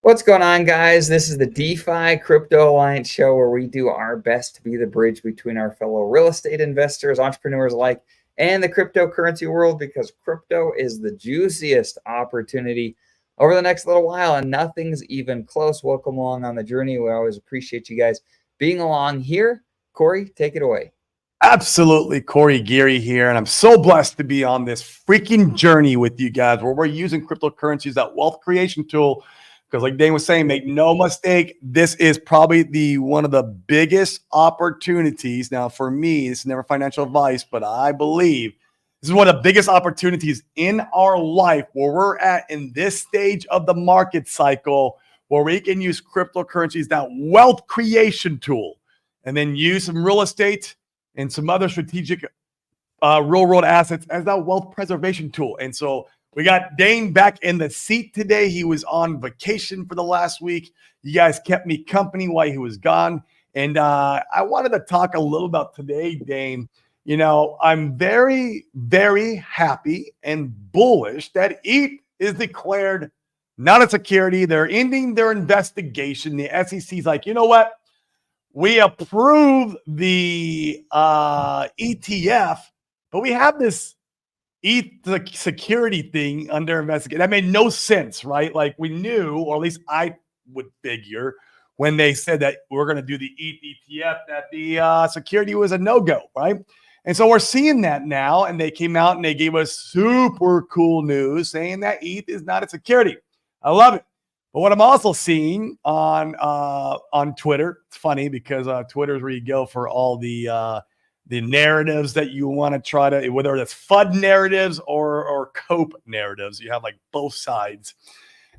What's going on, guys? This is the DeFi Crypto Alliance show where we do our best to be the bridge between our fellow real estate investors, entrepreneurs alike, and the cryptocurrency world because crypto is the juiciest opportunity over the next little while, and nothing's even close. Welcome along on the journey. We always appreciate you guys being along here. Corey, take it away. Absolutely, Corey Geary here, and I'm so blessed to be on this freaking journey with you guys where we're using cryptocurrency as that wealth creation tool. Because like Dane was saying, make no mistake, this is probably the one of the biggest opportunities. Now, for me, this is never financial advice, but I believe this is one of the biggest opportunities in our life where we're at in this stage of the market cycle where we can use cryptocurrency as that wealth creation tool and then use some real estate and some other strategic real world assets as that wealth preservation tool. And so we got Dane back in the seat today. He was on vacation for the last week. You guys kept me company while he was gone. And I wanted to talk a little about today, Dane. You know, I'm very, very happy and bullish that ETH is declared not a security. They're ending their investigation. The SEC's like, you know what? We approve the ETF, but we have this the security thing under investigation. That made no sense, right? Like we knew, or at least I would figure, when they said that we're going to do the ETH ETF, that the security was a no-go, right? And so we're seeing that now, and they came out and they gave us super cool news saying that ETH is not a security. I love it. But what I'm also seeing on Twitter, it's funny because Twitter is where you go for all the narratives that you want to try to, whether it's FUD narratives or COPE narratives. You have like both sides.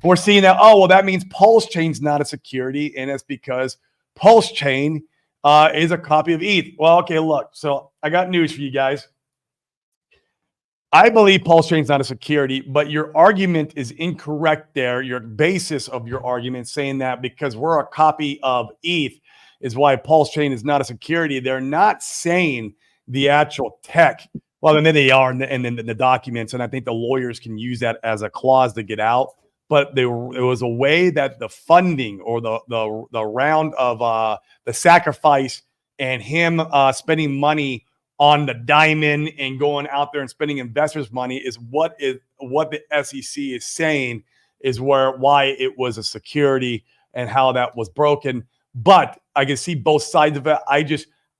And we're seeing that, oh, well, that means Pulse Chain's not a security, and it's because Pulse Chain is a copy of ETH. Well, okay, look. So I got news for you guys. I believe Pulse Chain is not a security, but your argument is incorrect there. Your basis of your argument saying that because we're a copy of ETH is why Pulse Chain is not a security. They're not saying the actual tech. Well, then they are, and then the documents, and I think the lawyers can use that as a clause to get out. But it was a way that the funding or the round of the sacrifice and him spending money on the diamond and going out there and spending investors' money is what the SEC is saying is why it was a security and how that was broken. But I can see both sides of it.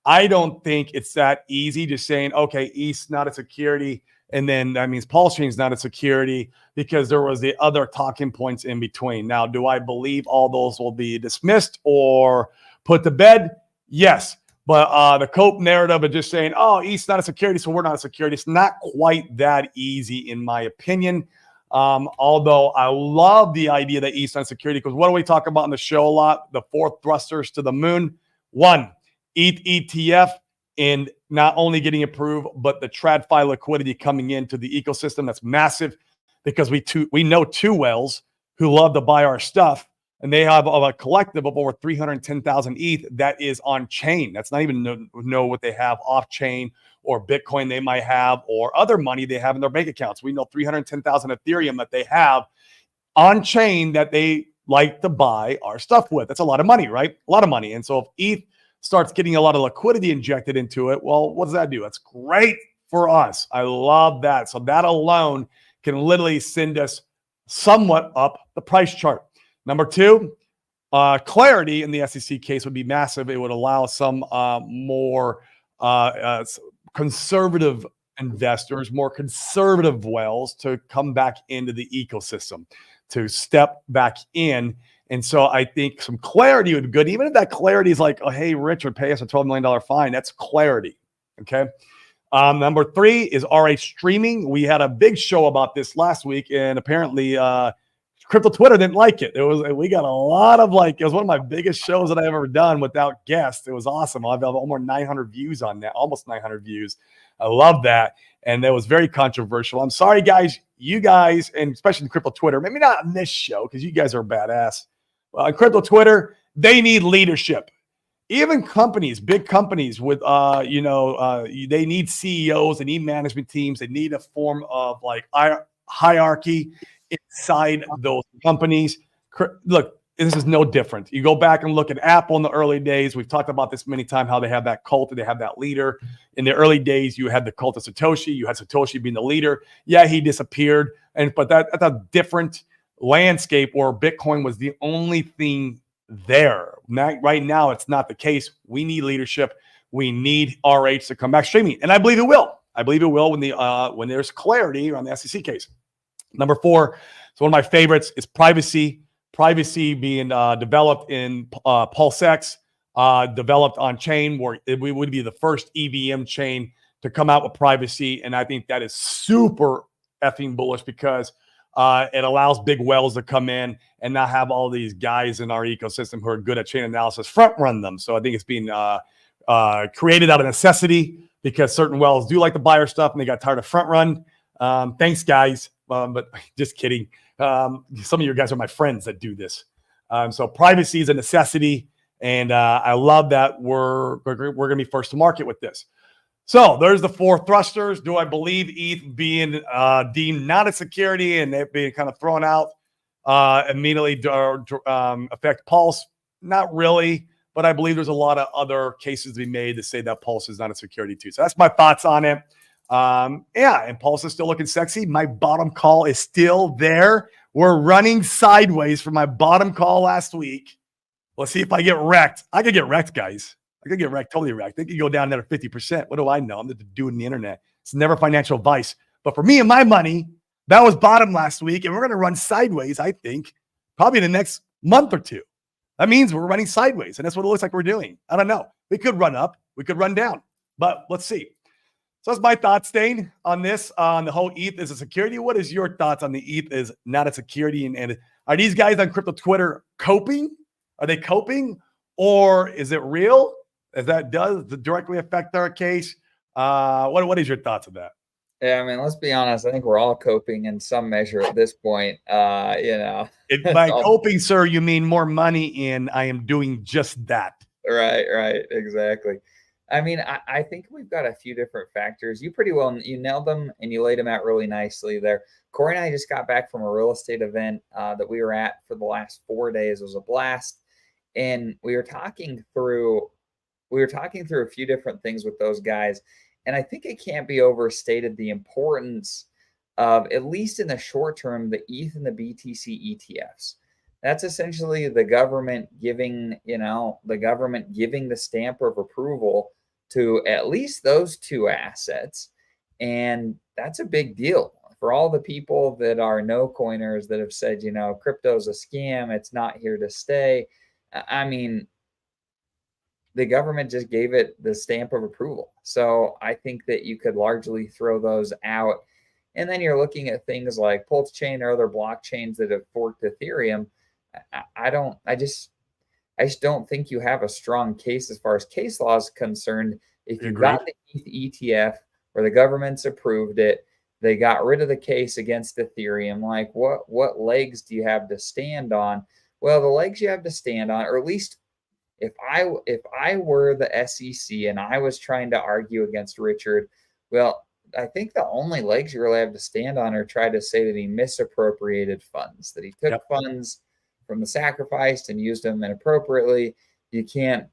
I don't think it's that easy just saying, okay, ETH's not a security, and then that means Pulse Chain's not a security because there was the other talking points in between. Now, do I believe all those will be dismissed or put to bed? Yes. But the COPE narrative of just saying, oh, ETH's not a security, so we're not a security. It's not quite that easy, in my opinion. Although I love the idea that ETH's not a security, because what do we talk about on the show a lot? The 4 thrusters to the moon. 1, ETH ETF, and not only getting approved, but the TradFi liquidity coming into the ecosystem. That's massive because we know 2 whales who love to buy our stuff. And they have a collective of over 310,000 ETH that is on chain. That's not even know what they have off chain or Bitcoin they might have or other money they have in their bank accounts. We know 310,000 Ethereum that they have on chain that they like to buy our stuff with. That's a lot of money, right? A lot of money. And so if ETH starts getting a lot of liquidity injected into it, well, what does that do? That's great for us. I love that. So that alone can literally send us somewhat up the price chart. Number 2, clarity in the SEC case would be massive. It would allow some more conservative investors, more conservative whales to come back into the ecosystem, to step back in. And so I think some clarity would be good. Even if that clarity is like, oh, hey, Richard, pay us a $12 million fine. That's clarity. Okay. Number 3 is RH streaming. We had a big show about this last week, and apparently Crypto Twitter didn't like it. We got a lot of it was one of my biggest shows that I've ever done without guests. It was awesome. I've had almost 900 views on that, almost 900 views. I love that. And that was very controversial. I'm sorry, guys, you guys, and especially Crypto Twitter, maybe not on this show because you guys are badass. Crypto Twitter, they need leadership. Even companies, big companies with, they need CEOs, they need management teams, they need a form of hierarchy inside those companies. Look, this is no different. You go back and look at Apple in the early days. We've talked about this many times, how they have that cult and they have that leader. In the early days, you had the cult of Satoshi. You had Satoshi being the leader. Yeah, he disappeared. But that's a different landscape where Bitcoin was the only thing there. Right now, it's not the case. We need leadership. We need RH to come back streaming. And I believe it will. I believe it will when there's clarity around the SEC case. Number 4, so one of my favorites is privacy. Privacy being developed in PulseX, developed on chain, where we would be the first EVM chain to come out with privacy. And I think that is super effing bullish because it allows big whales to come in and not have all these guys in our ecosystem who are good at chain analysis front run them. So I think it's being created out of necessity because certain whales do like to buy our stuff and they got tired of front run. Thanks, guys. But just kidding. Some of you guys are my friends that do this. So privacy is a necessity. And I love that we're going to be first to market with this. So there's the 4 thrusters. Do I believe ETH being deemed not a security and it being kind of thrown out immediately affect Pulse? Not really. But I believe there's a lot of other cases to be made to say that Pulse is not a security too. So that's my thoughts on it. And Pulse is still looking sexy. My bottom call is still there. We're running sideways for my bottom call last week. Let's see if I get wrecked. I could get wrecked, guys. I could get wrecked, totally wrecked. They could go down another 50%. What do I know? I'm just a dude on the internet. It's never financial advice. But for me and my money, that was bottom last week. And we're going to run sideways, I think, probably in the next month or 2. That means we're running sideways, and that's what it looks like we're doing. I don't know. We could run up. We could run down. But let's see. So that's my thoughts, Dane, on this, on the whole ETH is a security. What is your thoughts on the ETH is not a security? And are these guys on crypto Twitter coping? Are they coping? Or is it real? As that does directly affect our case? What is your thoughts of that? Yeah, I mean, let's be honest. I think we're all coping in some measure at this point. By coping, sir, you mean more money in I am doing just that. Right, exactly. I mean, I think we've got a few different factors. You nailed them and you laid them out really nicely there. Corey and I just got back from a real estate event that we were at for the last 4 days. It was a blast. And we were talking through a few different things with those guys. And I think it can't be overstated the importance of, at least in the short term, the ETH and the BTC ETFs. That's essentially the government giving the stamp of approval to at least those 2 assets. And that's a big deal for all the people that are no coiners that have said, crypto's a scam. It's not here to stay. I mean, the government just gave it the stamp of approval. So I think that you could largely throw those out. And then you're looking at things like Pulse Chain or other blockchains that have forked Ethereum. I just don't think you have a strong case as far as case law is concerned. If you've got the ETH ETF where the government's approved it, they got rid of the case against Ethereum. Like what legs do you have to stand on? Well, the legs you have to stand on, or at least if I were the SEC and I was trying to argue against Richard, well, I think the only legs you really have to stand on are try to say that he misappropriated funds, that he took funds from the sacrificed and used them inappropriately. You can't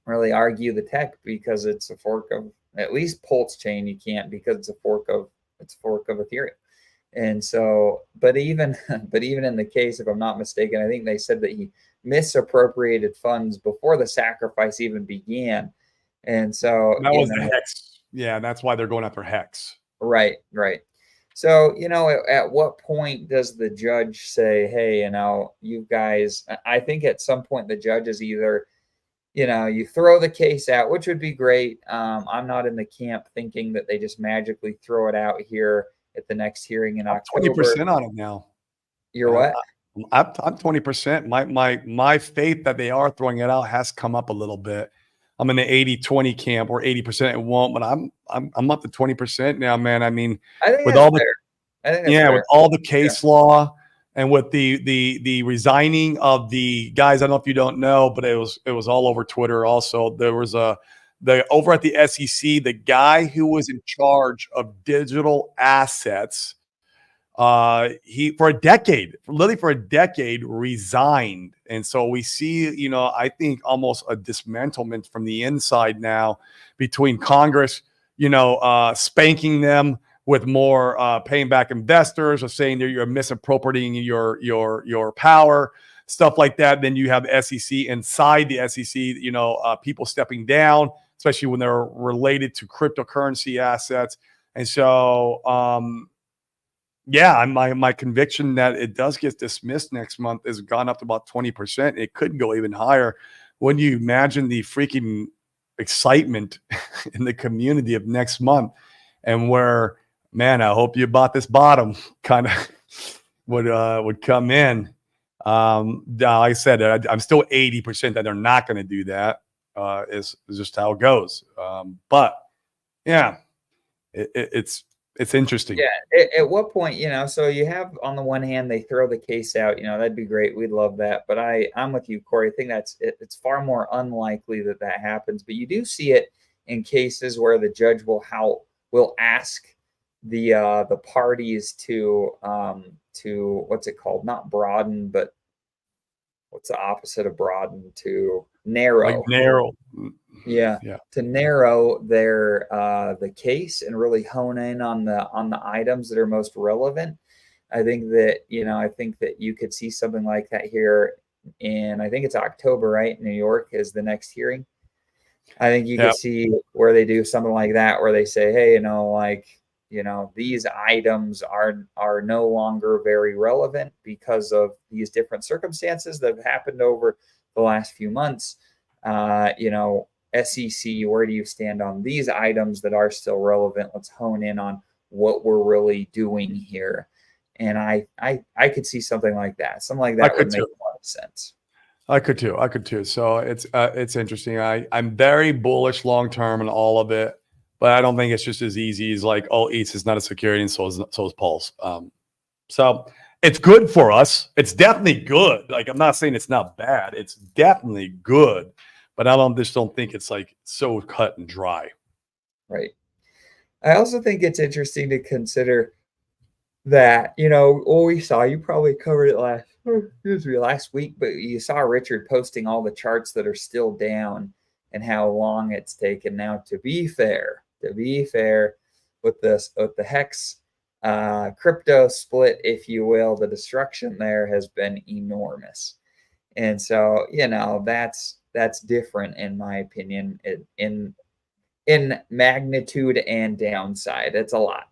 really argue the tech because it's a fork of, at least Pulse Chain. You can't, because it's a fork of Ethereum. And so, but even in the case, if I'm not mistaken, I think they said that he misappropriated funds before the sacrifice even began. And so that was the Hex. Yeah, that's why they're going after Hex. Right. So, at what point does the judge say, hey, you guys, I think at some point the judge is either, you throw the case out, which would be great. I'm not in the camp thinking that they just magically throw it out here at the next hearing in October. 20% on it now. You're what? I'm 20%. My faith that they are throwing it out has come up a little bit. I'm in the 80-20 camp, or 80% it won't, but I'm up to 20% now, man. I mean, I think with all fair. with all the case law and with the resigning of the guys, I don't know if you don't know, but it was all over Twitter. Also, there was over at the SEC, the guy who was in charge of digital assets He for a decade, literally for a decade, resigned. And so we see, I think almost a dismantlement from the inside now between Congress, spanking them with more paying back investors or saying that you're misappropriating your power, stuff like that. Then you have the SEC inside the SEC, people stepping down, especially when they're related to cryptocurrency assets. And so, my conviction that it does get dismissed next month has gone up to about 20%. It could go even higher. When you imagine the freaking excitement in the community of next month, and where, man, I hope you bought this bottom kind of would come in. Like I said, I'm still 80% that they're not going to do that. Is just how it goes. But yeah, it's interesting. Yeah. At what point, so you have on the one hand, they throw the case out, that'd be great. We'd love that. But I'm with you, Corey. I think it's far more unlikely that happens. But you do see it in cases where the judge will ask the parties to what's it called? Not broaden, but what's the opposite of broaden? To narrow. Like narrow. Yeah. To narrow their the case and really hone in on the items that are most relevant. I think that you could see something like that here in, I think it's October, right? New York is the next hearing. I think you could see where they do something like that, where they say, hey, these items are no longer very relevant because of these different circumstances that have happened over the last few months. SEC, where do you stand on these items that are still relevant? Let's hone in on what we're really doing here. And I could see something like that. Something like that would make a lot of sense. I could too. So it's interesting. I'm very bullish long term in all of it, but I don't think it's just as easy as like, oh, ETH is not a security, and so is Pulse. So it's good for us. It's definitely good. Like, I'm not saying it's not bad. It's definitely good. But I just don't think it's like so cut and dry. Right. I also think it's interesting to consider that, we saw, you probably covered it last week, but you saw Richard posting all the charts that are still down and how long it's taken. Now, to be fair, with the Hex crypto split, if you will, the destruction there has been enormous. And so, that's different, in my opinion, in magnitude and downside. It's a lot.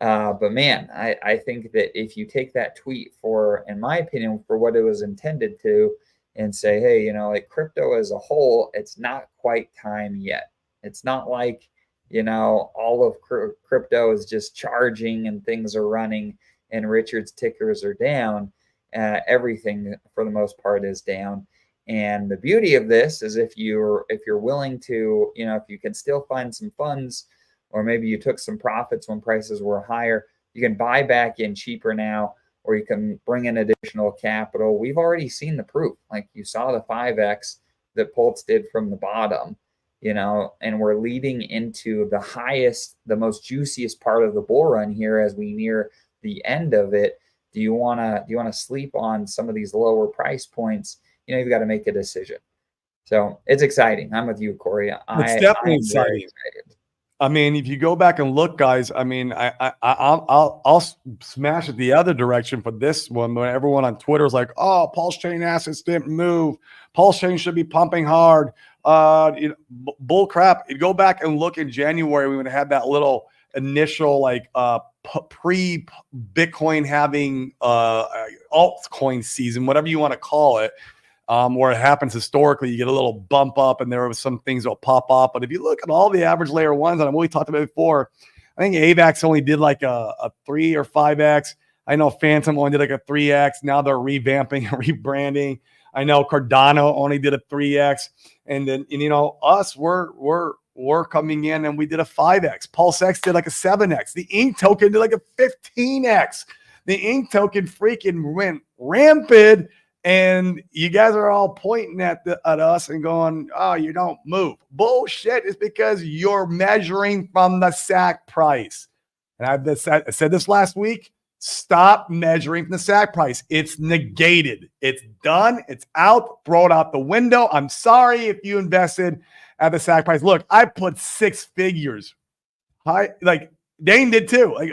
But man, I think that if you take that tweet in my opinion, for what it was intended to, and say, hey, like crypto as a whole, it's not quite time yet. It's not like, all of crypto is just charging and things are running and Richard's tickers are down. Everything for the most part is down. And the beauty of this is if you're willing to, if you can still find some funds, or maybe you took some profits when prices were higher, you can buy back in cheaper now, or you can bring in additional capital. We've already seen the proof. Like, you saw the 5x that Pulse did from the bottom, and we're leading into the most juiciest part of the bull run here as we near the end of it. Do you want to sleep on some of these lower price points? You've got to make a decision. So it's exciting. I'm with you, Corey. It's definitely exciting. I mean, if you go back and look, guys, I mean, I'll smash it the other direction for this one. When everyone on Twitter is like, "Oh, Pulse Chain assets didn't move. Pulse Chain should be pumping hard." Bull crap. You go back and look in January when we had that little initial pre-Bitcoin having altcoin season, whatever you want to call it. Where it happens historically, you get a little bump up and there were some things that will pop up. But if you look at all the average layer ones, and I've already talked about it before, I think AVAX only did like a 3 or 5X. I know Phantom only did like a 3X. Now they're revamping and rebranding. I know Cardano only did a 3X. And then, us, we're coming in and we did a 5X. PulseX did like a 7X. The Ink token did like a 15X. The Ink token freaking went rampant. And you guys are all pointing at us and going, "Oh, you don't move." Bullshit. It's because you're measuring from the SAC price. And I said this last week. Stop measuring from the SAC price. It's negated. It's done. It's out. Throw it out the window. I'm sorry if you invested at the SAC price. Look, I put 6 figures. High, like Dane did too. Like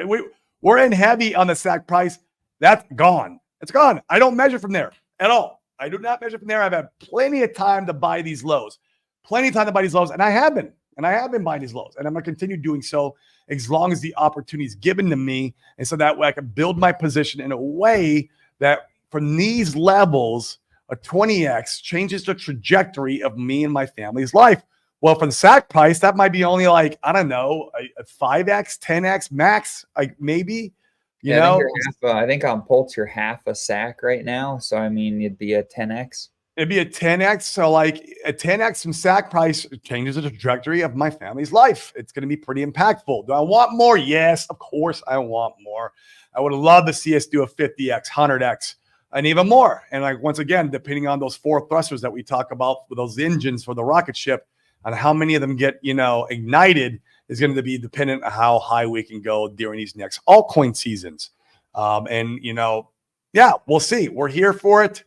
we're in heavy on the SAC price. That's gone. It's gone. I don't measure from there at all. I do not measure from there. I've had plenty of time to buy these lows. Plenty of time to buy these lows, and I have been. And I have been buying these lows, and I'm going to continue doing so as long as the opportunity is given to me. And so that way I can build my position in a way that from these levels, a 20x changes the trajectory of me and my family's life. Well, for the SAC price, that might be only like, I don't know, a 5x, 10x max, like maybe, you know. I think on Pulse, you're half a SAC right now. So, I mean, it'd be a 10x. It'd be a 10x. So like a 10x from SAC price changes the trajectory of my family's life. It's going to be pretty impactful. Do I want more? Yes, of course I want more. I would love to see us do a 50x, 100x, and even more. And like, once again, depending on those 4 thrusters that we talk about with those engines for the rocket ship and how many of them get, ignited is going to be dependent on how high we can go during these next altcoin seasons. Yeah, we'll see. We're here for it.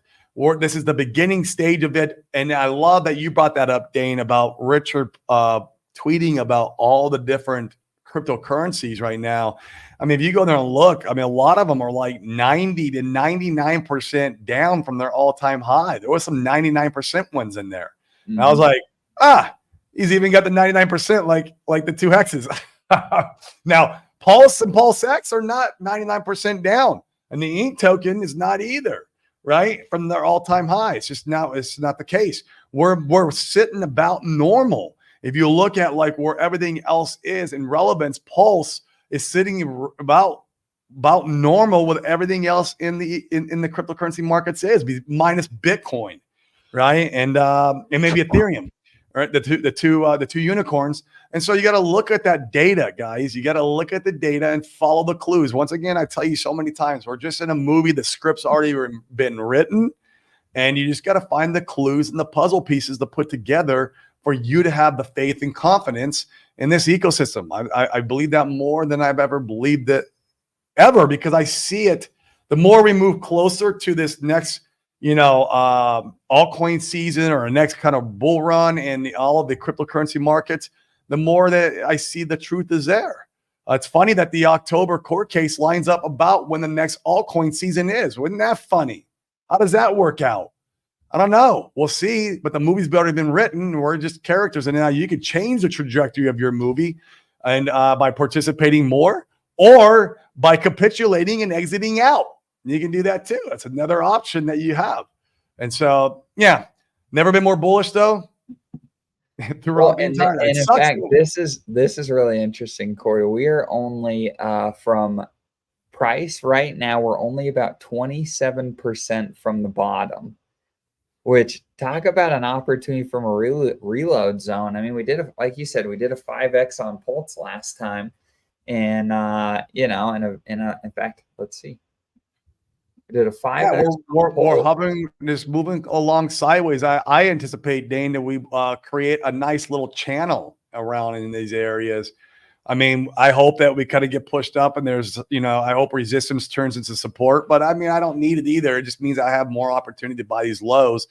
This is the beginning stage of it. And I love that you brought that up, Dane, about Richard tweeting about all the different cryptocurrencies right now. I mean, if you go there and look, I mean, a lot of them are like 90 to 99% down from their all-time high. There was some 99% ones in there. Mm-hmm. And I was like, he's even got the 99% like the 2X's. Now, Pulse and Pulse X are not 99% down. And the Ink token is not either. Right from their all-time high. It's not the case. We're sitting about normal. If you look at like where everything else is in relevance, Pulse is sitting about normal with everything else in the cryptocurrency markets is minus Bitcoin, right? And maybe Ethereum, right? The two unicorns. And so you got to look at that data, guys. You got to look at the data and follow the clues. Once again, I tell you so many times, we're just in a movie. The script's already been written, and you just got to find the clues and the puzzle pieces to put together for you to have the faith and confidence in this ecosystem. I believe that more than I've ever believed it ever, because I see it. The more we move closer to this next, altcoin season or a next kind of bull run in all of the cryptocurrency markets, the more that I see the truth is there. It's funny that the October court case lines up about when the next altcoin season is. Wasn't that funny? How does that work out? I don't know. We'll see. But the movie's already been written. We're just characters. And now you could change the trajectory of your movie and by participating more or by capitulating and exiting out. You can do that too. That's another option that you have. And so, yeah, never been more bullish though. Well, and in fact, this is really interesting, Corey. We are only from price right now. We're only about 27% from the bottom, which talk about an opportunity from a reload zone. I mean, like you said, we did a 5x on Pulse last time, and in fact, let's see. Did a 5x. Yeah, we're hovering, just moving along sideways. I anticipate, Dane, that we create a nice little channel around in these areas. I mean, I hope that we kind of get pushed up and there's, I hope resistance turns into support. But I mean, I don't need it either. It just means I have more opportunity to buy these lows.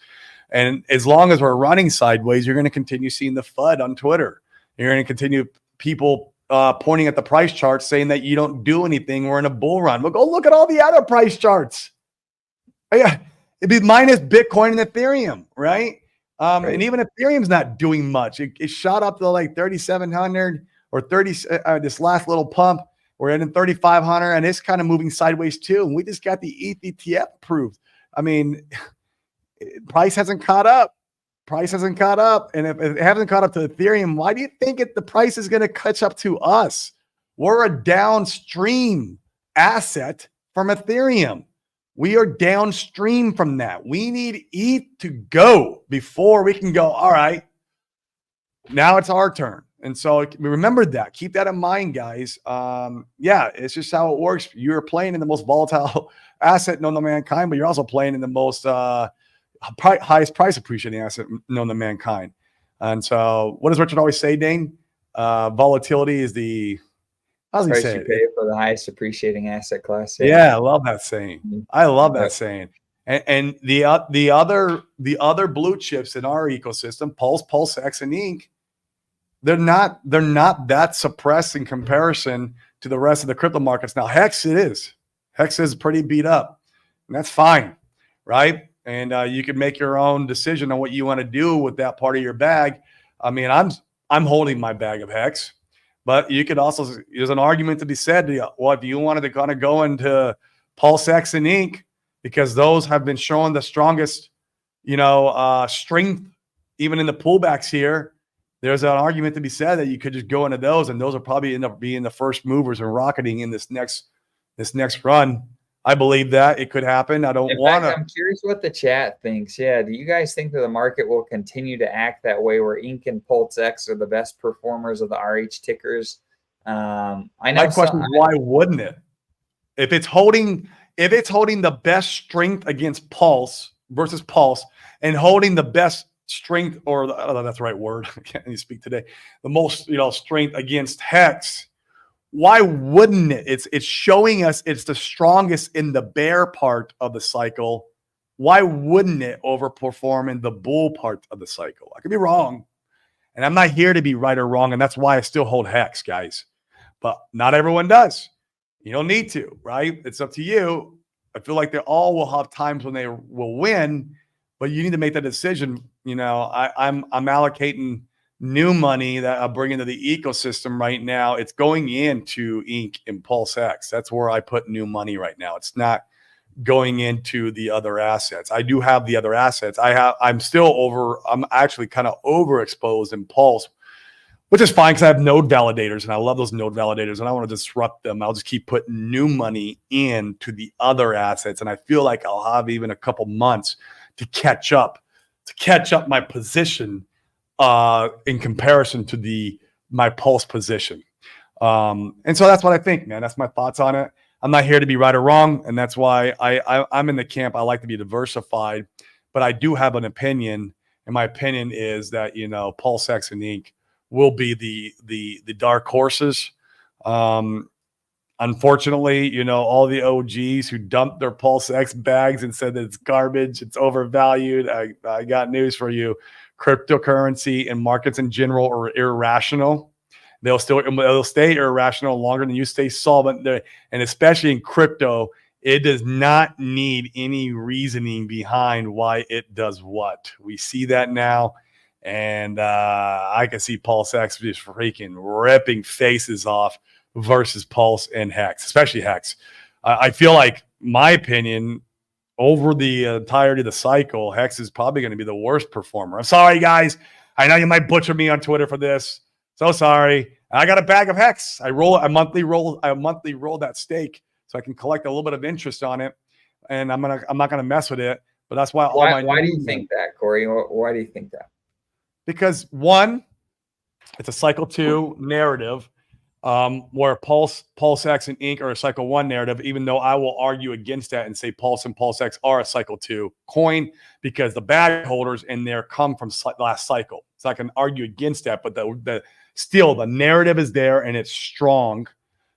And as long as we're running sideways, you're going to continue seeing the FUD on Twitter. You're going to continue people pointing at the price charts saying that you don't do anything. We're in a bull run. Well, go look at all the other price charts. Yeah, it'd be minus Bitcoin and Ethereum, right? Right. And even Ethereum's not doing much. It shot up to like 3,700 or 30. This last little pump, we're in 3,500, and it's kind of moving sideways too. And we just got the ETH ETF approved. I mean, price hasn't caught up. And if it hasn't caught up to Ethereum, why do you think the price is going to catch up to us? We're a downstream asset from Ethereum. We are downstream from that. We need ETH to go before we can go, all right, now it's our turn. And so remember that. Keep that in mind, guys. Yeah, it's just how it works. You're playing in the most volatile asset known to mankind, but you're also playing in the most highest price appreciating asset known to mankind. And so what does Richard always say, Dane? Volatility is the How's he Price say you it? pay for the highest appreciating asset class. Yeah, I love that saying. Mhm. I love that Yep. saying. And the other blue chips in our ecosystem, Pulse, PulseX, and Inc. They're not that suppressed in comparison to the rest of the crypto markets. Now, Hex it is. Hex is pretty beat up, and that's fine, right? And you can make your own decision on what you want to do with that part of your bag. I mean, I'm holding my bag of Hex, but you could also there's an argument to be said. Well, if you wanted to kind of go into PulseX and Inc. because those have been showing the strongest, strength even in the pullbacks here. There's an argument to be said that you could just go into those, and those will probably end up being the first movers and rocketing in this next run. I believe that it could happen. I don't In want fact, to. I'm curious what the chat thinks. Yeah, do you guys think that the market will continue to act that way, where Inc and PulseX are the best performers of the RH tickers? I My know question some. is, why wouldn't it? If it's holding the best strength against Pulse versus Pulse, and holding the best strength, or that's the right word. I can't even speak today. The most strength against Hex. Why wouldn't it? It's showing us it's the strongest in the bear part of the cycle. Why wouldn't it overperform in the bull part of the cycle? I could be wrong, and I'm not here to be right or wrong, and that's why I still hold Hex, guys. But not everyone does. You don't need to, right? It's up to you. I feel like they all will have times when they will win, but you need to make that decision. I'm allocating new money that I bring into the ecosystem right now. It's going into Inc and PulseX. That's where I put new money right now. It's not going into the other assets. I do have the other assets. I'm actually kind of overexposed in Pulse, which is fine because I have node validators and I love those node validators and I want to disrupt them. I'll just keep putting new money into the other assets. And I feel like I'll have even a couple months to catch up my position in comparison to my Pulse position. And so that's what I think, man. That's my thoughts on it. I'm not here to be right or wrong. And that's why I'm in the camp. I like to be diversified, but I do have an opinion. And my opinion is that, PulseX and Inc. will be the dark horses. Unfortunately, all the OGs who dumped their PulseX bags and said that it's garbage, it's overvalued. I got news for you. Cryptocurrency and markets in general are irrational. They'll stay irrational longer than you stay solvent there. And especially in crypto, it does not need any reasoning behind why it does what. We see that now. And I can see PulseX just freaking ripping faces off versus Pulse and Hex, especially Hex. I feel like, my opinion, over the entirety of the cycle, Hex is probably going to be the worst performer. I'm sorry, guys. I know you might butcher me on Twitter for this. So sorry. I got a bag of Hex. I monthly roll that stake so I can collect a little bit of interest on it. And I'm not gonna mess with it. But that's why Why do you think that, Corey? Why do you think that? Because one, it's a cycle 2 narrative, where PulseX and Inc. are a cycle 1 narrative, even though I will argue against that and say Pulse and PulseX are a cycle 2 coin because the bag holders in there come from last cycle. So I can argue against that, but still the narrative is there and it's strong.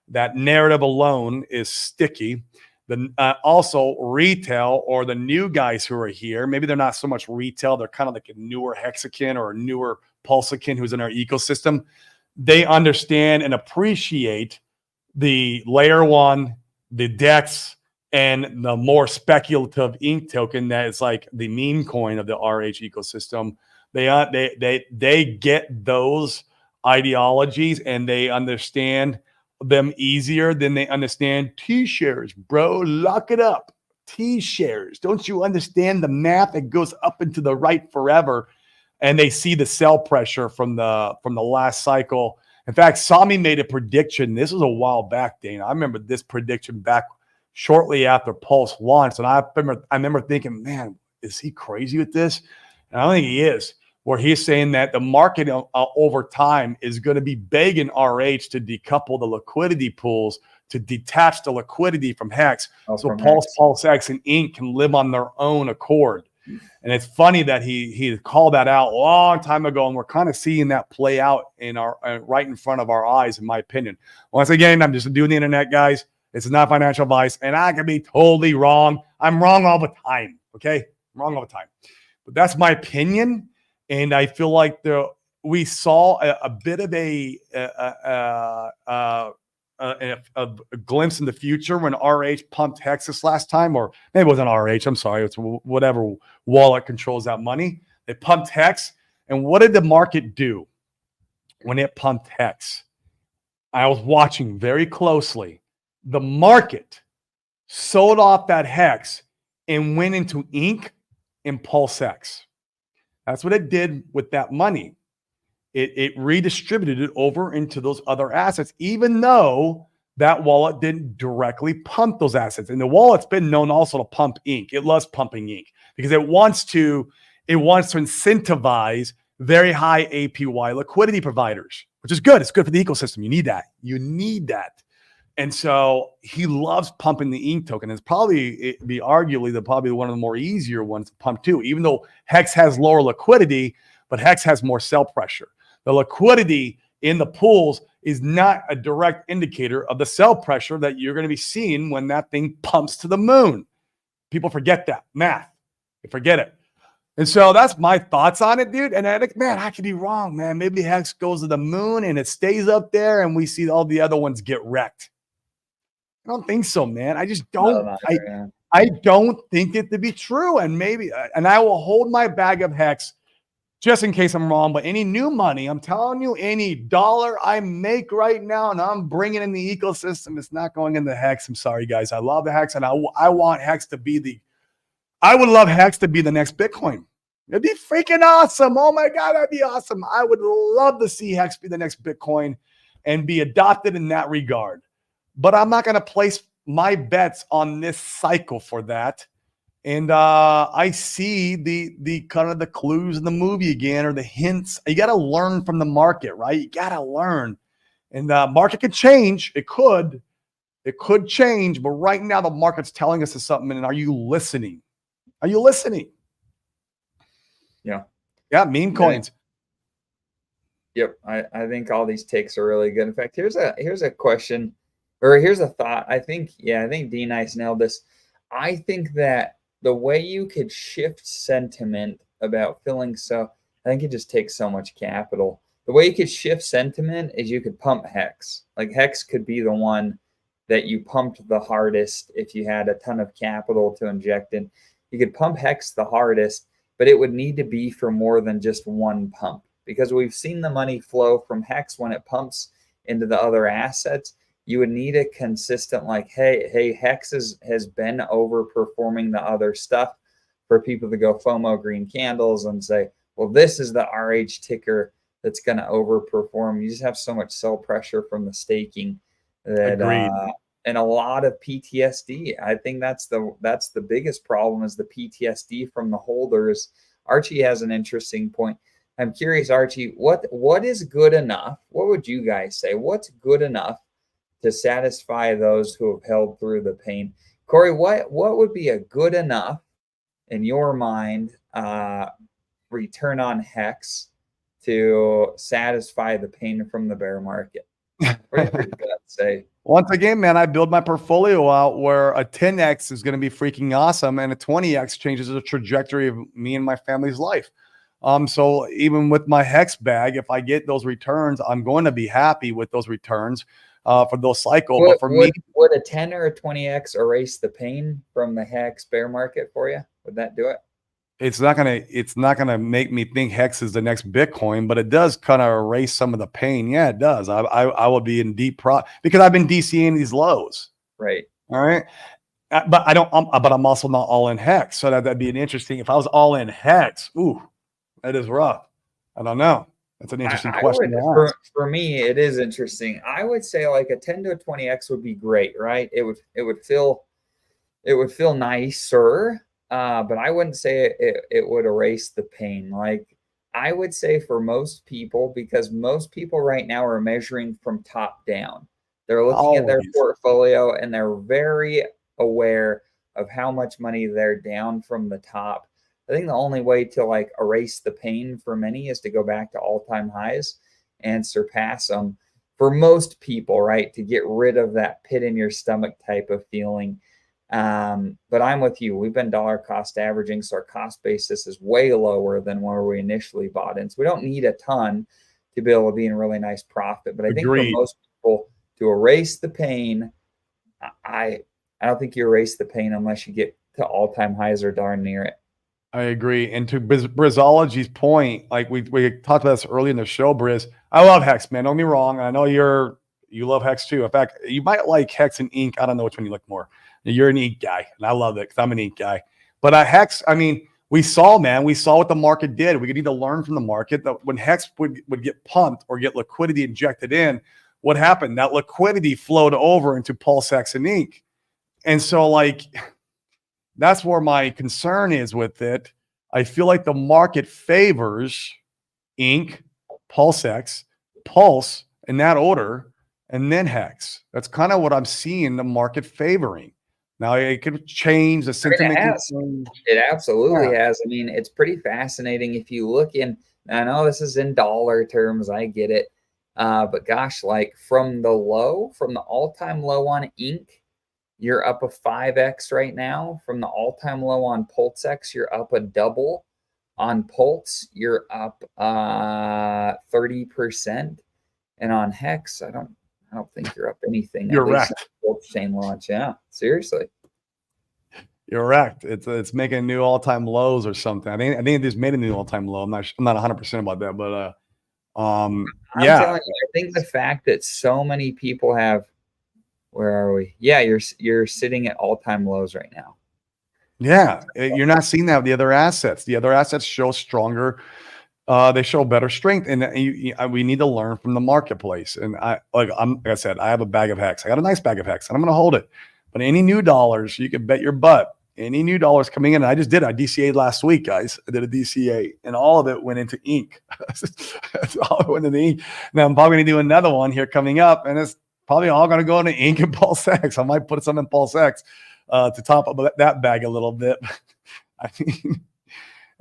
That narrative alone is sticky. Also retail, or the new guys who are here, maybe they're not so much retail, they're kind of like a newer Hexakin or a newer Pulsekin who's in our ecosystem. They understand and appreciate the layer 1, the DEX, and the more speculative Inc token that is like the meme coin of the RH ecosystem. They get those ideologies and they understand them easier than they understand T-shares, bro. Lock it up. T-shares. Don't you understand the math? It goes up into the right forever. And they see the sell pressure from the last cycle. In fact, Sami made a prediction. This was a while back, Dana. I remember this prediction back shortly after Pulse launched. And I remember thinking, man, is he crazy with this? And I don't think he is. Where he's saying that the market over time is going to be begging RH to decouple the liquidity pools, to detach the liquidity from Hex. So Pulse, PulseX, and Inc. can live on their own accord. And it's funny that he called that out a long time ago, and we're kind of seeing that play out in our right in front of our eyes, in my opinion. Once again, I'm just doing the internet, guys. This is not financial advice, and I can be totally wrong. I'm wrong all the time. Okay, I'm wrong all the time, but that's my opinion, and I feel like we saw a bit of a glimpse in the future when RH pumped Hex this last time, or maybe it wasn't RH. I'm sorry, it's whatever wallet controls that money. They pumped Hex, and what did the market do when it pumped Hex? I was watching very closely. The market sold off that Hex and went into Ink and PulseX. That's what it did with that money. It redistributed it over into those other assets, even though that wallet didn't directly pump those assets. And the wallet's been known also to pump Ink. It loves pumping Ink because it wants to incentivize very high APY liquidity providers, which is good. It's good for the ecosystem. You need that. You need that. And so he loves pumping the Ink token. It's probably probably one of the more easier ones to pump too, even though Hex has lower liquidity, but Hex has more sell pressure. The liquidity in the pools is not a direct indicator of the sell pressure that you're going to be seeing when that thing pumps to the moon. People forget that math. They forget it. And so that's my thoughts on it, dude. And I could be wrong, man. Maybe Hex goes to the moon and it stays up there and we see all the other ones get wrecked. I don't think so, man. I just don't. I don't think it to be true. And and I will hold my bag of Hex just in case I'm wrong, but any new money, I'm telling you, any dollar I make right now and I'm bringing in the ecosystem, it's not going in the Hex. I'm sorry, guys. I love the Hex, and I want Hex to be I would love Hex to be the next Bitcoin. It'd be freaking awesome. Oh my God, that'd be awesome. I would love to see Hex be the next Bitcoin and be adopted in that regard. But I'm not going to place my bets on this cycle for that. And I see the kind of the clues in the movie again, or the hints. You got to learn from the market, right? You got to learn. And the market can change. It could change. But right now the market's telling us something. And are you listening? Are you listening? Yeah. Yeah, meme coins. Yep. I think all these takes are really good. In fact, here's a question, or here's a thought. I think D Nice nailed this. I think that the way you could shift sentiment about feeling I think it just takes so much capital. The way you could shift sentiment is you could pump Hex. Like Hex could be the one that you pumped the hardest if you had a ton of capital to inject in. You could pump Hex the hardest, but it would need to be for more than just one pump, because we've seen the money flow from Hex when it pumps into the other assets. You would need a consistent, like, hey, Hex has been overperforming the other stuff for people to go FOMO green candles and say, well, this is the RH ticker that's going to overperform. You just have so much sell pressure from the staking that, and a lot of PTSD. I think that's the biggest problem, is the PTSD from the holders. Archie has an interesting point. I'm curious, Archie, what is good enough? What would you guys say? What's good enough to satisfy those who have held through the pain? Corey, what would be a good enough, in your mind, return on Hex to satisfy the pain from the bear market? What do you say? Once again, man, I build my portfolio out where a 10x is going to be freaking awesome, and a 20x changes the trajectory of me and my family's life. So even with my Hex bag, if I get those returns, I'm going to be happy with those returns for those cycle. But for me, would a 10 or a 20x erase the pain from the Hex bear market for you? Would that do it? It's not gonna make me think Hex is the next Bitcoin, but it does kind of erase some of the pain. Yeah, it does. I will be in deep because I've been DCing these lows. Right. All right. But I'm also not all in Hex. So that'd be an interesting. If I was all in Hex, ooh, that is rough. I don't know. That's an interesting question. For me, it is interesting. I would say like a 10 to a 20x would be great, right? It would feel nicer. But I wouldn't say it would erase the pain. Like, I would say for most people, because most people right now are measuring from top down. They're looking at their portfolio and they're very aware of how much money they're down from the top. I think the only way to like erase the pain for many is to go back to all-time highs and surpass them for most people, right? To get rid of that pit in your stomach type of feeling. But I'm with you. We've been dollar cost averaging, so our cost basis is way lower than where we initially bought in. So we don't need a ton to be able to be in really nice profit. But I think for Agreed. most people, to erase the pain, I don't think you erase the pain unless you get to all-time highs or darn near it. I agree. And to Brizology's point, like we talked about this early in the show, Briz, I love Hex, man. Don't get me wrong. I know you love Hex too. In fact, you might like Hex and Ink. I don't know which one you like more. You're an Ink guy, and I love it because I'm an Ink guy. But Hex, I mean, we saw what the market did. We need to learn from the market that when Hex would get pumped or get liquidity injected in, what happened? That liquidity flowed over into PulseX and Ink. And so, like, that's where my concern is with it. I feel like the market favors Ink, PulseX, Pulse in that order, and then Hex. That's kind of what I'm seeing the market favoring. Now it could change. The sentiment can change. It absolutely has. I mean, it's pretty fascinating if you look in. I know this is in dollar terms. I get it. But gosh, like from the all-time low on Ink, you're up a 5x right now. From the all-time low on PulseX, you're up a double. On Pulse, you're up 30%. And on Hex, I don't think you're up anything. You're wrecked. Chain launch. Yeah, seriously. You're wrecked. It's making new all-time lows or something. I think it just made a new all-time low. I'm not 100% about that, but yeah. I think the fact that so many people have, where are we? Yeah, you're sitting at all-time lows right now. Yeah, you're not seeing that with the other assets. The other assets show stronger. They show better strength, and we need to learn from the marketplace. And like I said, I have a bag of Hex. I got a nice bag of Hex, and I'm going to hold it. But any new dollars, you can bet your butt. Any new dollars coming in, and I just did. I DCA'd last week, guys. I did a DCA, and all of it went into Ink. That's all it went into Ink. Now I'm probably going to do another one here coming up, and it's probably all going to go into Ink and PulseX. I might put some in PulseX to top up that bag a little bit. I mean,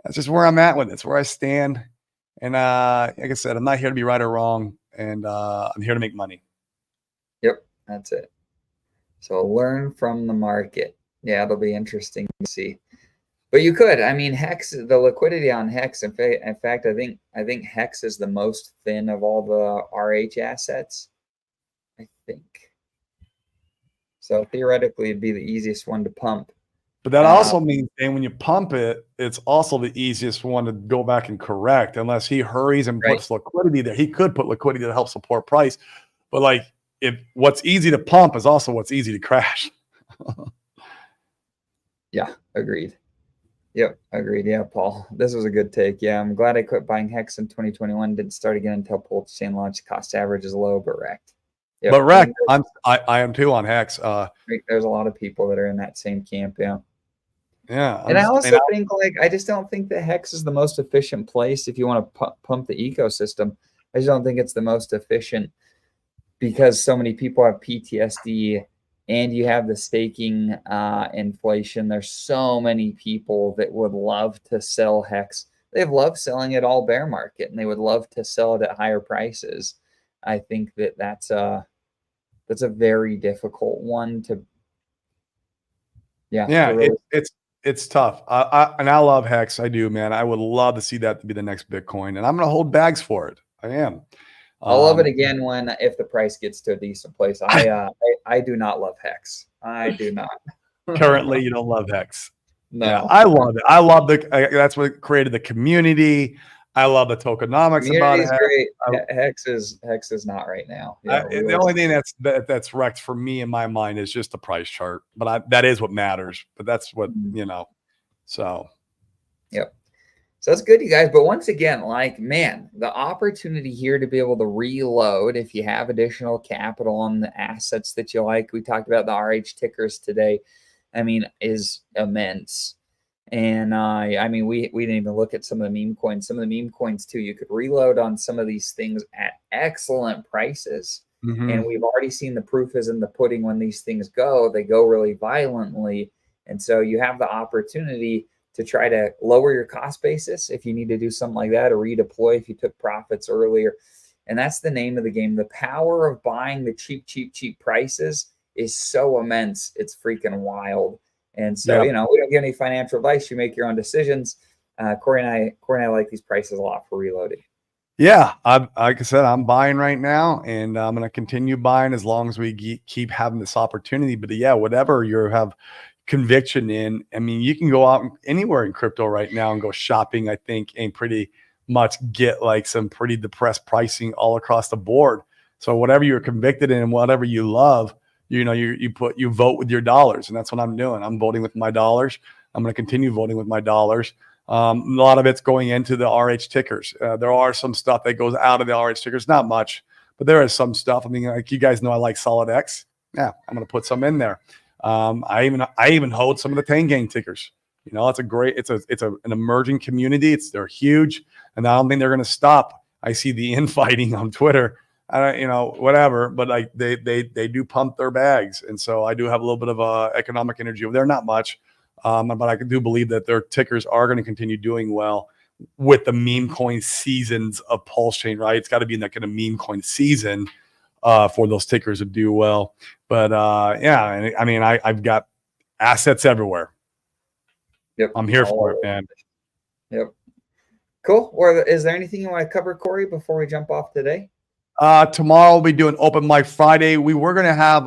that's just where I'm at with it. It's where I stand. And like I said, I'm not here to be right or wrong, and I'm here to make money. Yep, that's it. So learn from the market. Yeah, it'll be interesting to see. But you could. I mean, Hex, the liquidity on Hex. In fact, I think Hex is the most thin of all the RH assets. I think. So theoretically, it'd be the easiest one to pump. But that also means, and when you pump it, it's also the easiest one to go back and correct, unless he hurries and puts liquidity there. He could put liquidity to help support price, but like if what's easy to pump is also what's easy to crash. Yeah, agreed. Yep, agreed. Yeah, Paul, this was a good take. Yeah, I'm glad I quit buying Hex in 2021. Didn't start again until Pulse chain launch. Cost average is low, but wrecked. Yep. But wrecked. I am too on Hex. There's a lot of people that are in that same camp. Yeah. Yeah. And I also think, like, I just don't think that Hex is the most efficient place if you want to pump the ecosystem. I just don't think it's the most efficient because so many people have PTSD and you have the staking inflation. There's so many people that would love to sell Hex. They've loved selling it all bear market, and they would love to sell it at higher prices. I think that's a very difficult one to. Yeah, really, it's tough. And I love Hex. I do, man. I would love to see that to be the next Bitcoin, and I'm going to hold bags for it. I am. I'll love it again if the price gets to a decent place. I do not love Hex. I do not. Currently, you don't love Hex. No, yeah, I love it. I love that's what created the community. I love the tokenomics about it. Great. Hex is not right now. Yeah, the only thing that's wrecked for me in my mind is just the price chart. But that is what matters. But that's what So. Yep. So that's good, you guys. But once again, like, man, the opportunity here to be able to reload if you have additional capital on the assets that you like. We talked about the RH tickers today. I mean, is immense. And I mean, we didn't even look at some of the meme coins. Some of the meme coins too. You could reload on some of these things at excellent prices. And we've already seen the proof is in the pudding. When these things go, they go really violently. And so you have the opportunity to try to lower your cost basis if you need to do something like that, or redeploy if you took profits earlier. And that's the name of the game. The power of buying the cheap prices is so immense. It's freaking wild. And so, we don't give any financial advice. You make your own decisions. Corey and I like these prices a lot for reloading. Yeah, like I said, I'm buying right now, and I'm going to continue buying as long as we keep having this opportunity. But yeah, whatever you have conviction in, I mean, you can go out anywhere in crypto right now and go shopping, I think, and pretty much get like some pretty depressed pricing all across the board. So whatever you're convicted in and whatever you love, you vote with your dollars, and that's what I'm doing. I'm voting with my dollars. I'm going to continue voting with my dollars. A lot of it's going into the RH tickers. There are some stuff that goes out of the RH tickers, not much, but there is some stuff. I mean, like you guys know, I like SolidX. Yeah, I'm going to put some in there. I even hold some of the Tangang tickers. It's an emerging community. They're huge, and I don't think they're going to stop. I see the infighting on Twitter. Whatever, but like they do pump their bags, and so I do have a little bit of economic energy over there. Not much. But I do believe that their tickers are going to continue doing well with the meme coin seasons of Pulse Chain, right? It's got to be in that kind of meme coin season for those tickers to do well. But and I mean, I've got assets everywhere. Yep, I'm here for it, man. Yep. Cool. Or is there anything you want to cover, Corey, before we jump off today? Tomorrow we'll be doing Open Mic Friday. We were going to have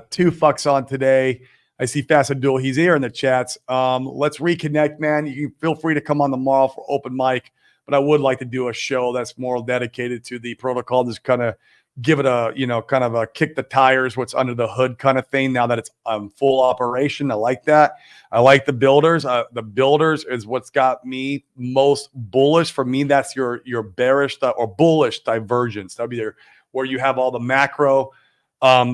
2 fucks on today. I see Fast Abdul. He's here in the chats. Let's reconnect, man. You can feel free to come on tomorrow for open mic, but I would like to do a show that's more dedicated to the protocol. Just kind of give it a, kind of a kick the tires, what's under the hood kind of thing. Now that it's full operation, I like that. I like the builders. The builders is what's got me most bullish. For me, that's your bearish or bullish divergence. That'd be where you have all the macro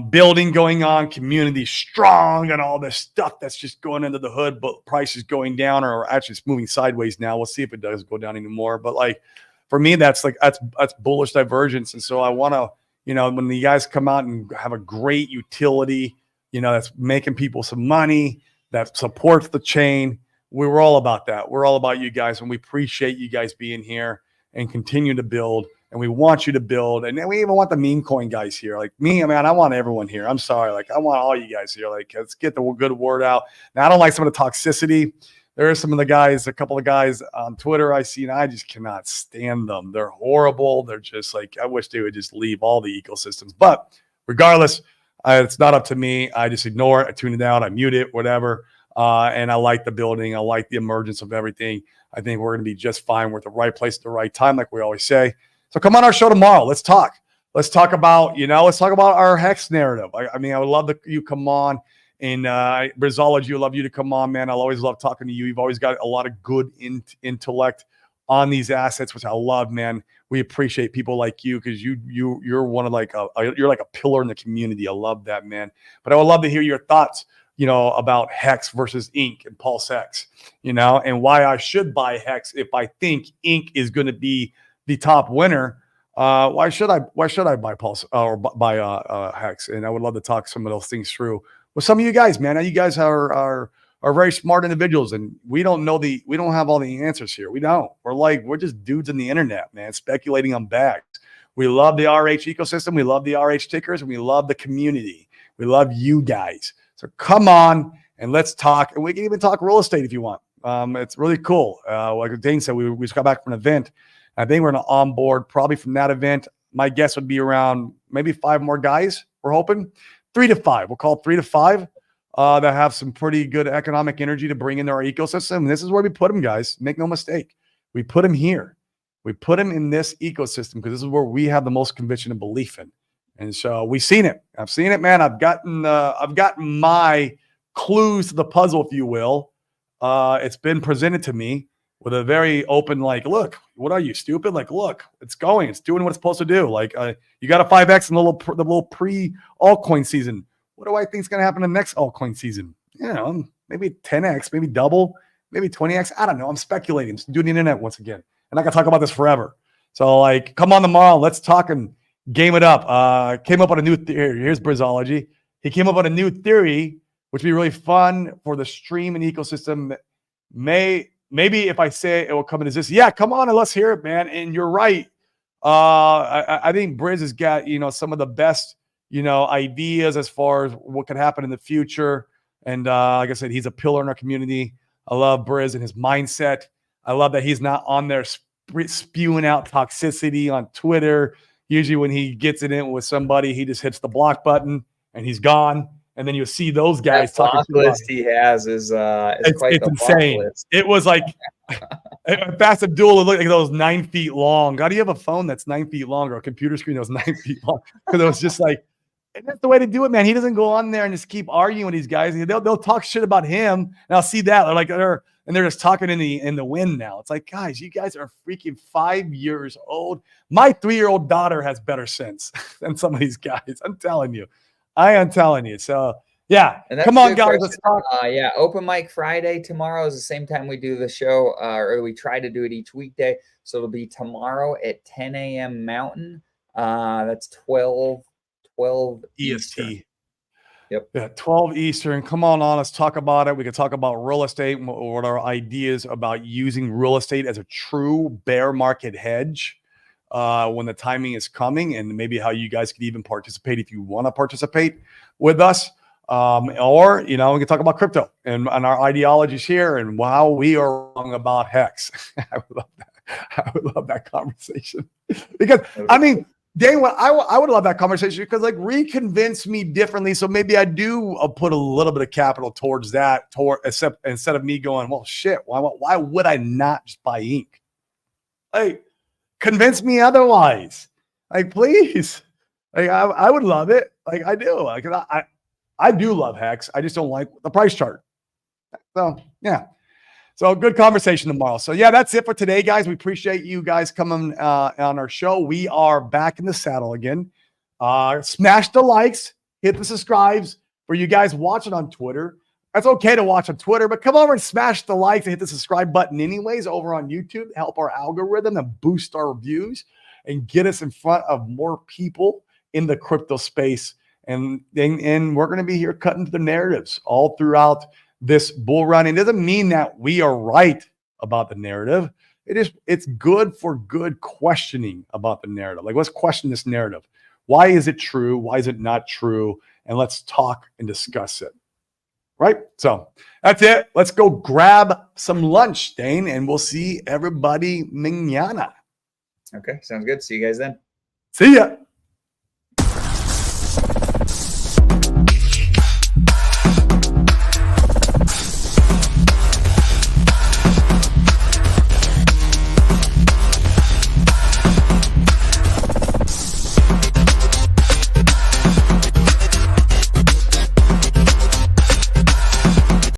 building going on, community strong, and all this stuff that's just going into the hood, but prices going down, or actually it's moving sideways now. We'll see if it does go down anymore. But like for me, that's bullish divergence. And so I want to, when the guys come out and have a great utility, that's making people some money, that supports the chain. We're all about that. We're all about you guys, and we appreciate you guys being here and continue to build. And we want you to build. And then we even want the meme coin guys here. Like me, man, I want everyone here. I'm sorry. Like I want all you guys here. Like let's get the good word out. Now, I don't like some of the toxicity. There are some of the guys, a couple of guys on Twitter I see, and I just cannot stand them. They're horrible. They're just like, I wish they would just leave all the ecosystems. But regardless, it's not up to me. I just ignore it. I tune it out. I mute it, whatever. And I like the building. I like the emergence of everything. I think we're going to be just fine. We're at the right place at the right time, like we always say. So come on our show tomorrow. Let's talk. Let's talk about, our Hex narrative. I mean, I would love you come on. And Brizology, would love you to come on, man. I'll always love talking to you. You've always got a lot of good intellect on these assets, which I love, man. We appreciate people like you because you're one of you're like a pillar in the community. I love that, man. But I would love to hear your thoughts, about Hex versus Ink and Pulse Hex, and why I should buy Hex if I think Ink is going to be the top winner. Why should I buy Pulse or buy Hex? And I would love to talk some of those things through with some of you guys, man. You guys are very smart individuals, and we don't have all the answers here. We don't. We're just dudes in the internet, man, speculating on bags. We love the RH ecosystem. We love the RH tickers, and we love the community. We love you guys. So come on and let's talk. And we can even talk real estate if you want. It's really cool. Like Dane said, we just got back from an event. I think we're going to onboard probably from that event. My guess would be around maybe 5 more guys. We're hoping 3 to 5. We'll call it 3 to 5 that have some pretty good economic energy to bring into our ecosystem. And this is where we put them, guys. Make no mistake. We put them here. We put them in this ecosystem because this is where we have the most conviction and belief in. And so we've seen it. I've seen it, man. I've gotten my clues to the puzzle, if you will. It's been presented to me with a very open, look, what are you, stupid? Look, it's going. It's doing what it's supposed to do. You got a 5X in the little pre-altcoin season. What do I think is going to happen in the next altcoin season? Maybe 10X, maybe double, maybe 20X. I don't know. I'm speculating. I'm doing the internet once again. And I can talk about this forever. So, come on tomorrow. Let's talk and game it up. Came up on a new theory. Here's Brizology. He came up on a new theory, which would be really fun for the stream and ecosystem maybe if I say it will come in as this, yeah, come on and let's hear it, man. And you're right. I think Briz has got, some of the best, ideas as far as what could happen in the future. And like I said, he's a pillar in our community. I love Briz and his mindset. I love that he's not on there spewing out toxicity on Twitter. Usually when he gets it in with somebody, he just hits the block button and he's gone. And then you'll see those guys that talking. Block list he has is quite it's the insane. block list. It was like Fast Abdul looked like those 9 feet long. How do you have a phone that's 9 feet long or a computer screen that was 9 feet long? Because it was just like, and that's the way to do it, man. He doesn't go on there and just keep arguing with these guys. They'll talk shit about him, and I'll see that they're just talking in the wind now. It's like, guys, you guys are freaking 5 years old. My 3-year-old daughter has better sense than some of these guys. I'm telling you. I am telling you. So yeah, come on, guys. Let's talk. Open mic Friday tomorrow is the same time we do the show, or we try to do it each weekday. So it'll be tomorrow at 10 a.m. Mountain. That's 12 EST. Yep. Yeah, 12 Eastern. Come on, let's talk about it. We can talk about real estate and what our ideas about using real estate as a true bear market hedge when the timing is coming, and maybe how you guys could even participate if you want to participate with us. Or, we can talk about crypto and our ideologies here and how we are wrong about Hex. I would love that. I would love that conversation because, Dane, I would love that conversation because reconvince me differently. So maybe I do put a little bit of capital towards that, instead of me going, well, shit, why would I not just buy ink? Convince me otherwise. Please. I would love it. I do. I do love Hex. I just don't like the price chart. So yeah. So good conversation tomorrow. So yeah, that's it for today, guys. We appreciate you guys coming on our show. We are back in the saddle again. Smash the likes, hit the subscribes. For you guys watching on Twitter, that's okay to watch on Twitter, but come over and smash the likes and hit the subscribe button anyways over on YouTube to help our algorithm and boost our views and get us in front of more people in the crypto space. And we're going to be here cutting the narratives all throughout this bull run. It doesn't mean that we are right about the narrative. It's good for good questioning about the narrative. Let's question this narrative. Why is it true? Why is it not true? And let's talk and discuss it. Right? So that's it. Let's go grab some lunch, Dane, and we'll see everybody mañana. Okay, sounds good. See you guys then. See ya.